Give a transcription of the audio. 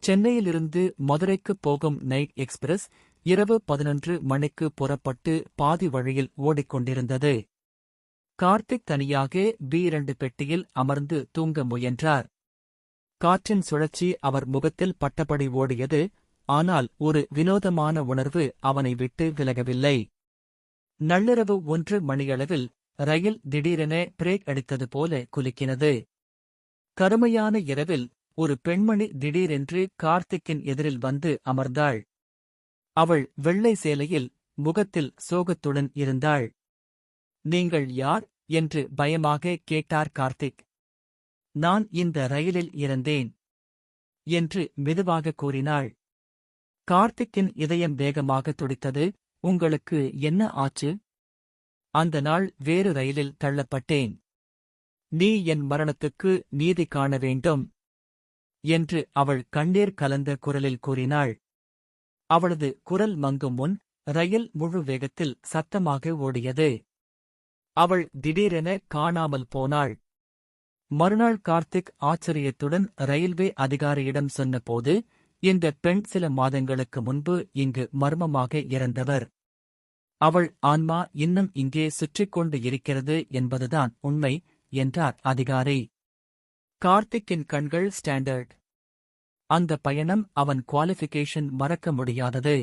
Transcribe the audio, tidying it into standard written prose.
சென்னையிலிருந்து மதுரைக்கு போகும் நைட் எக்ஸ்பிரஸ் இரவு 11 மணிக்கு புறப்பட்டு பாதி வழியில் ஓடிக்கொண்டிருந்தது. கார்த்திக் தனியாக B2 பெட்டியில் அமர்ந்து தூங்க முயன்றார். காற்றின் சுழற்சி அவர் முகத்தில் பட்டபடி ஓடியது. ஆனால் ஒரு வினோதமான உணர்வு அவனை விட்டு விலகவில்லை. நள்ளிரவு 1 மணியளவில் ரயில் திடீரென பிரேக் அடித்தது போல குலுக்கினது. கருமையான இரவில் ஒரு பெண்மணி திடீரென்று கார்த்திக்கின் எதிரில் வந்து அமர்ந்தாள். அவள் வெள்ளை சேலையில், முகத்தில் சோகத்துடன் இருந்தாள். "நீங்கள் யார்?" என்று பயமாக கேட்டார் கார்த்திக். "நான் இந்த ரயிலில் இறந்தேன்" என்று மெதுவாக கூறினாள். கார்த்திக்கின் இதயம் வேகமாக துடித்தது. "உங்களுக்கு என்ன ஆச்சு?" "அந்த நாள் வேறு ரயிலில் தள்ளப்பட்டேன். நீ என் மரணத்துக்கு நீதி காண வேண்டும்" என்று அவள் கண்ணீர் கலந்த குரலில் கூறினாள். அவளது குரல் மங்கும் முன் ரயில் முழு வேகத்தில் சத்தமாக ஓடியது. அவள் திடீரென காணாமல் போனாள். மறுநாள் கார்த்திக் ஆச்சரியத்துடன் ரயில்வே அதிகாரியிடம் சொன்னபோது, "இந்த பெண் சில மாதங்களுக்கு முன்பு இங்கு மர்மமாக இறந்தவர். அவள் ஆன்மா இன்னும் இங்கே சுற்றிக் கொண்டு இருக்கிறது என்பதுதான் உண்மை" என்றார் அதிகாரி. கார்த்திக்கின் கண்கள் ஸ்டாண்டர்ட். அந்த பயணம் அவன் குவாலிஃபிகேஷன் மறக்க முடியாதது.